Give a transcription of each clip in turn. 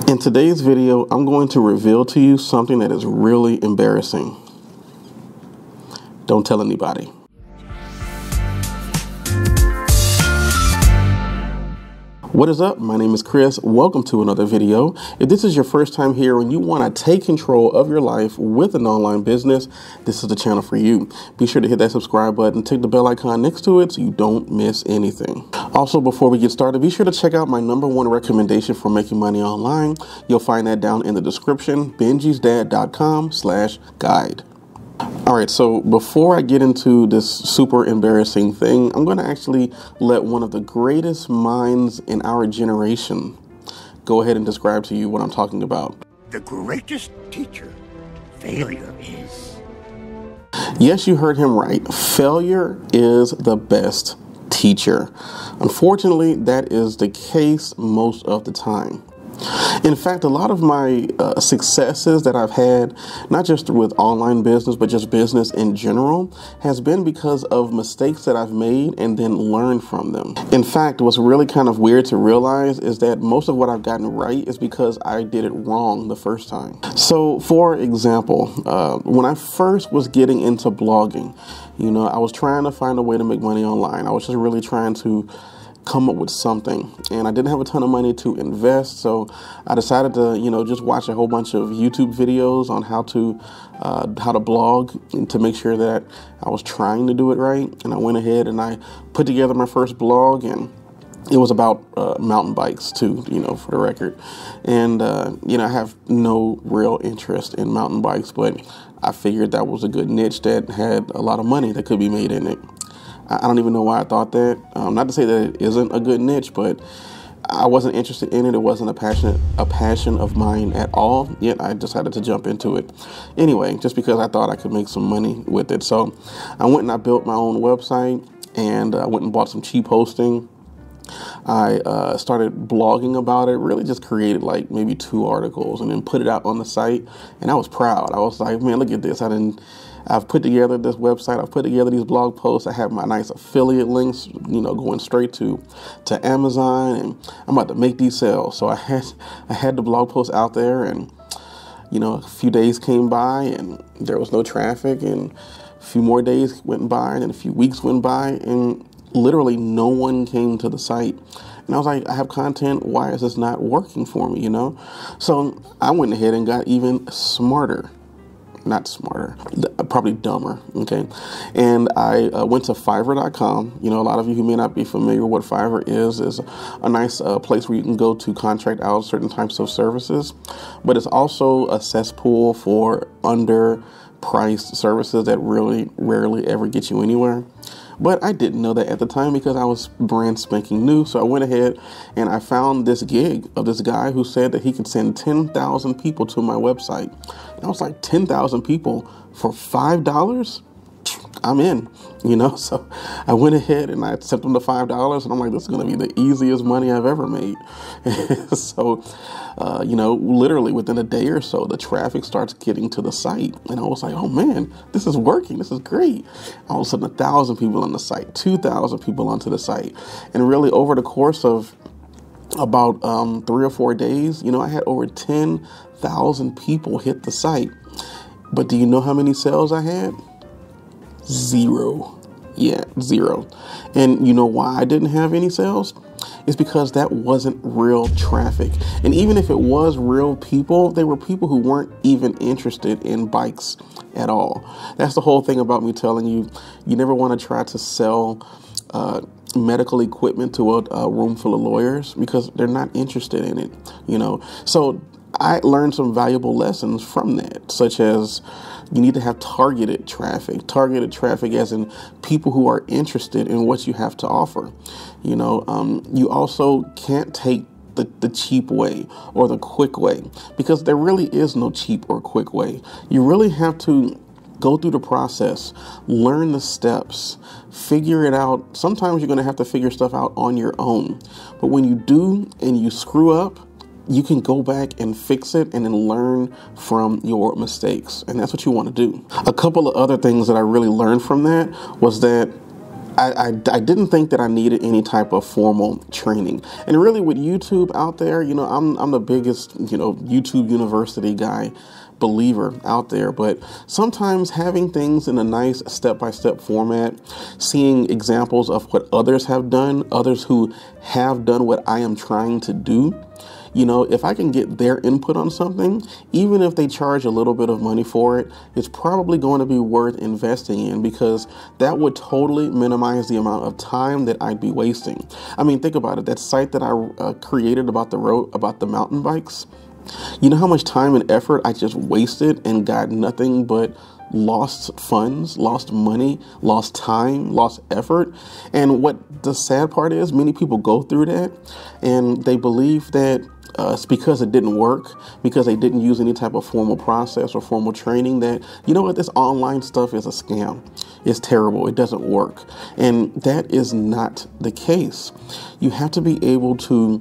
In today's video, I'm going to reveal to you something that is really embarrassing. Don't tell anybody. What is up? My name is Chris. Welcome to another video. If this is your first time here and you want to take control of your life with an online business, this is the channel for you. Be sure to hit that subscribe button, tick the bell icon next to it so you don't miss anything. Also, before we get started, be sure to check out my #1 recommendation for making money online. You'll find that down in the description, benjisdad.com/guide. All right, so before I get into this super embarrassing thing, I'm going to actually let one of the greatest minds in our generation go ahead and describe to you what I'm talking about. The greatest teacher, failure is. Yes, you heard him right. Failure is the best teacher. Unfortunately, that is the case most of the time. In fact, a lot of my successes that I've had, not just with online business, but just business in general, has been because of mistakes that I've made and then learned from them. In fact, what's really kind of weird to realize is that most of what I've gotten right is because I did it wrong the first time. So, for example, when I first was getting into blogging, I was trying to find a way to make money online. I was just really trying to come up with something, and I didn't have a ton of money to invest, so I decided to just watch a whole bunch of YouTube videos on how to blog and to make sure that I was trying to do it right. And I went ahead and I put together my first blog, and it was about mountain bikes too, for the record. And I have no real interest in mountain bikes, but I figured that was a good niche that had a lot of money that could be made in it. I don't even know why I thought that. Not to say that it isn't a good niche, but I wasn't interested in it. It wasn't a passion of mine at all. Yet I decided to jump into it anyway, just because I thought I could make some money with it. So I went and I built my own website, and I went and bought some cheap hosting. I started blogging about it, really just created like maybe 2 articles and then put it out on the site. And I was proud. I was like, man, look at this. I've put together this website. I've put together these blog posts. I have my nice affiliate links, going straight to Amazon, and I'm about to make these sales. So I had the blog post out there, and a few days came by and there was no traffic, and a few more days went by, and a few weeks went by, and literally no one came to the site. And I was like, I have content. Why is this not working for me? So I went ahead and got even smarter. Not smarter, probably dumber, okay? And I went to Fiverr.com. A lot of you who may not be familiar with what Fiverr is a nice place where you can go to contract out certain types of services, but it's also a cesspool for underpriced services that really rarely ever get you anywhere. But I didn't know that at the time because I was brand spanking new. So I went ahead and I found this gig of this guy who said that he could send 10,000 people to my website. And I was like, 10,000 people for $5? I'm in, So I went ahead and I sent him the $5, and I'm like, this is going to be the easiest money I've ever made. So, literally within a day or so, the traffic starts getting to the site. And I was like, oh man, this is working. This is great. All of a sudden, 1,000 people on the site, 2,000 people onto the site. And really over the course of about 3 or 4 days, I had over 10,000 people hit the site. But do you know how many sales I had? 0. Yeah, 0. And you know why I didn't have any sales? It's because that wasn't real traffic. And even if it was real people, they were people who weren't even interested in bikes at all. That's the whole thing about me telling you, you never want to try to sell medical equipment to a room full of lawyers because they're not interested in it, So I learned some valuable lessons from that, such as you need to have targeted traffic as in people who are interested in what you have to offer. You also can't take the cheap way or the quick way, because there really is no cheap or quick way. You really have to go through the process, learn the steps, figure it out. Sometimes you're going to have to figure stuff out on your own. But when you do and you screw up, you can go back and fix it and then learn from your mistakes. And that's what you want to do. A couple of other things that I really learned from that was that I didn't think that I needed any type of formal training. And really with YouTube out there, you know, I'm the biggest, you know, YouTube University guy believer out there, but sometimes having things in a nice step-by-step format, seeing examples of what others have done, others who have done what I am trying to do, you know, if I can get their input on something, even if they charge a little bit of money for it, it's probably going to be worth investing in, because that would totally minimize the amount of time that I'd be wasting. I mean, think about it. That site that I created about the mountain bikes, you know how much time and effort I just wasted and got nothing but lost funds, lost money, lost time, lost effort. And what the sad part is, many people go through that and they believe that it's because it didn't work, because they didn't use any type of formal process or formal training, that, you know what, this online stuff is a scam. It's terrible. It doesn't work. And that is not the case. You have to be able to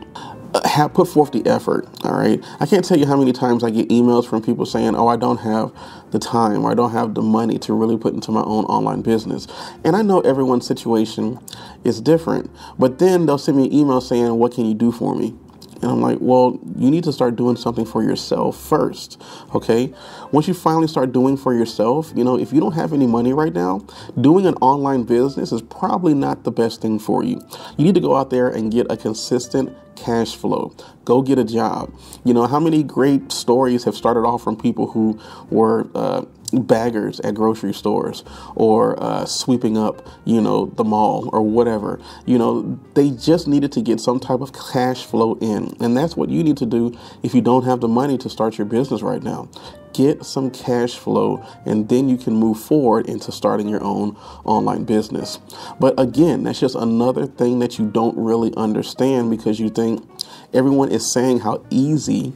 put forth the effort. All right. I can't tell you how many times I get emails from people saying, oh, I don't have the time, or I don't have the money to really put into my own online business. And I know everyone's situation is different, but then they'll send me an email saying, what can you do for me? And I'm like, well, you need to start doing something for yourself first. Okay. Once you finally start doing for yourself, you know, if you don't have any money right now, doing an online business is probably not the best thing for you. You need to go out there and get a consistent cash flow. Go get a job. You know, how many great stories have started off from people who were baggers at grocery stores, or sweeping up, you know, the mall or whatever. You know, they just needed to get some type of cash flow in. And that's what you need to do if you don't have the money to start your business right now. Get some cash flow, and then you can move forward into starting your own online business. But again, that's just another thing that you don't really understand, because you think everyone is saying how easy,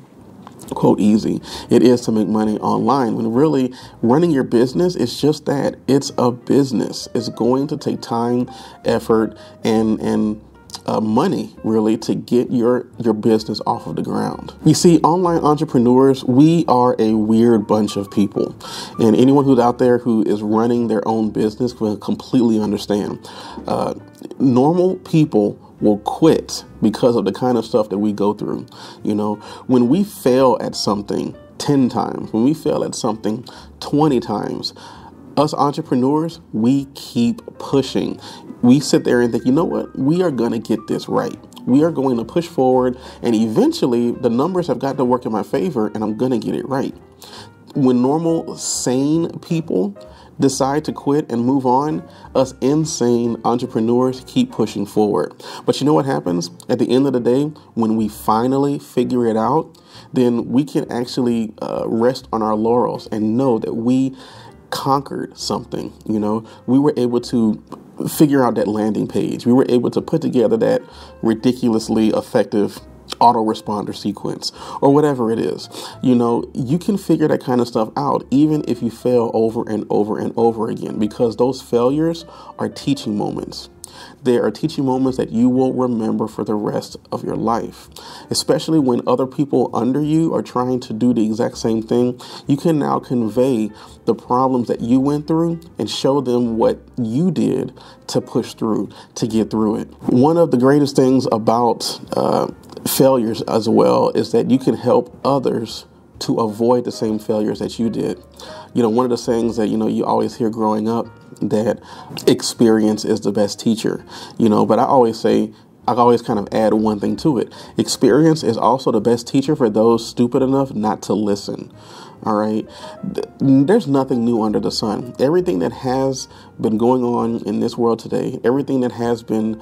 quote, easy it is to make money online, when really running your business is just that. It's a business. It's going to take time, effort, and money, really, to get your business off of the ground. You see, online entrepreneurs, we are a weird bunch of people, and anyone who's out there who is running their own business will completely understand. Normal people will quit because of the kind of stuff that we go through. You know, when we fail at something 10 times, when we fail at something 20 times, us entrepreneurs, we keep pushing. We sit there and think, you know what, we are going to get this right. We are going to push forward, and eventually the numbers have got to work in my favor, and I'm going to get it right. When normal, sane people decide to quit and move on, us insane entrepreneurs keep pushing forward. But you know what happens? At the end of the day, when we finally figure it out, then we can actually rest on our laurels and know that we conquered something. You know, we were able to figure out that landing page. We were able to put together that ridiculously effective autoresponder sequence, or whatever it is. You know, you can figure that kind of stuff out even if you fail over and over and over again, because those failures are teaching moments. They are teaching moments that you will remember for the rest of your life. Especially when other people under you are trying to do the exact same thing, you can now convey the problems that you went through and show them what you did to push through, to get through it. One of the greatest things about failures as well is that you can help others to avoid the same failures that you did. You know, one of the sayings that, you know, you always hear growing up, that experience is the best teacher, you know, but I always kind of add one thing to it. Experience is also the best teacher for those stupid enough not to listen. All right. There's nothing new under the sun. Everything that has been going on in this world today, everything that has been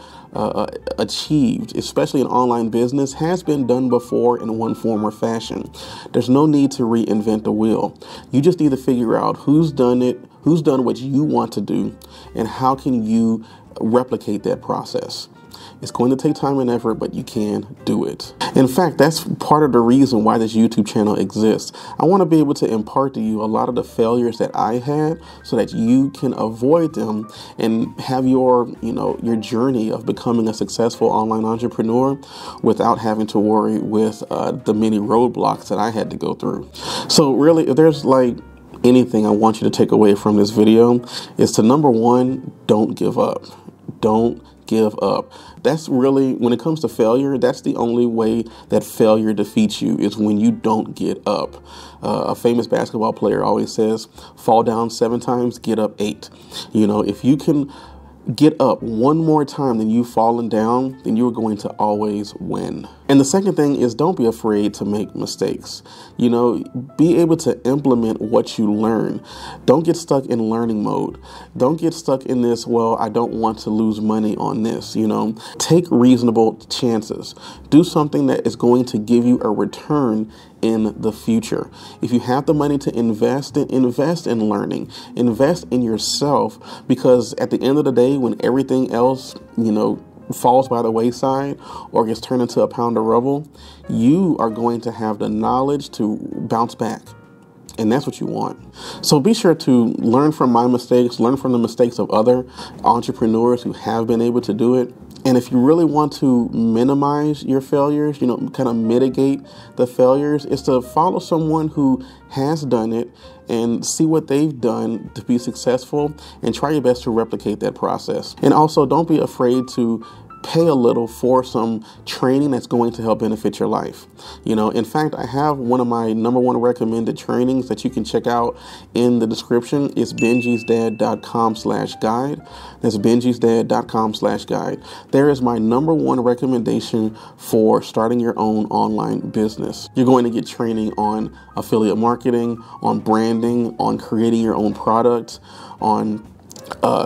achieved, especially in online business, has been done before in one form or fashion. There's no need to reinvent the wheel. You just need to figure out who's done it, who's done what you want to do, and how can you replicate that process. It's going to take time and effort, but you can do it. In fact, that's part of the reason why this YouTube channel exists. I want to be able to impart to you a lot of the failures that I had so that you can avoid them and have your, you know, your journey of becoming a successful online entrepreneur without having to worry with the many roadblocks that I had to go through. So really, if there's like anything I want you to take away from this video, is to, number one, don't give up. don't give up. That's really, when it comes to failure, that's the only way that failure defeats you, is when you don't get up. A famous basketball player always says, fall down 7 times, get up 8. You know, if you can get up one more time than you've fallen down, then you're going to always win. And the second thing is, don't be afraid to make mistakes. You know, be able to implement what you learn. Don't get stuck in learning mode. Don't get stuck in this, well, I don't want to lose money on this, you know. Take reasonable chances. Do something that is going to give you a return in the future. If you have the money to invest in learning, invest in yourself, because at the end of the day, when everything else, you know, falls by the wayside or gets turned into a pound of rubble, you are going to have the knowledge to bounce back. And that's what you want. So be sure to learn from my mistakes, learn from the mistakes of other entrepreneurs who have been able to do it. And if you really want to minimize your failures, you know, kind of mitigate the failures, is to follow someone who has done it and see what they've done to be successful and try your best to replicate that process. And also, don't be afraid to pay a little for some training that's going to help benefit your life. You know, in fact, I have one of my #1 recommended trainings that you can check out in the description. It's benjisdad.com/guide. That's benjisdad.com/guide. There is my #1 recommendation for starting your own online business. You're going to get training on affiliate marketing, on branding, on creating your own product, on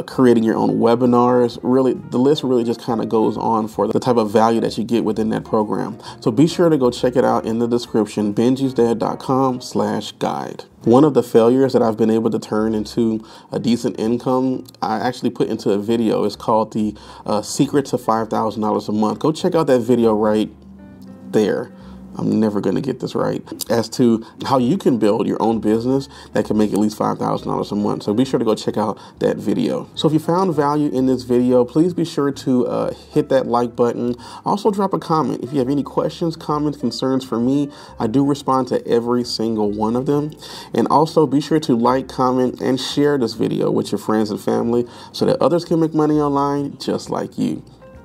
creating your own webinars. Really, the list really just kind of goes on for the type of value that you get within that program. So be sure to go check it out in the description, benjisdad.com/guide. One of the failures that I've been able to turn into a decent income, I actually put into a video. It's called the Secret to $5,000 a month. Go check out that video right there. I'm never going to get this right, as to how you can build your own business that can make at least $5,000 a month. So be sure to go check out that video. So if you found value in this video, please be sure to hit that like button. Also drop a comment. If you have any questions, comments, concerns for me, I do respond to every single one of them. And also be sure to like, comment, and share this video with your friends and family so that others can make money online just like you.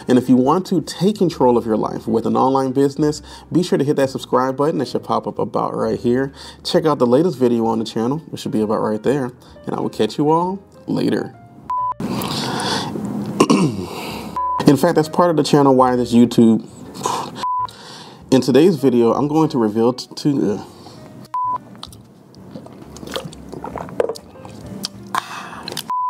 And if you want to take control of your life with an online business, be sure to hit that subscribe button that should pop up about right here. Check out the latest video on the channel, which should be about right there. And I will catch you all later. In fact, that's part of the channel why this YouTube. In today's video, I'm going to reveal to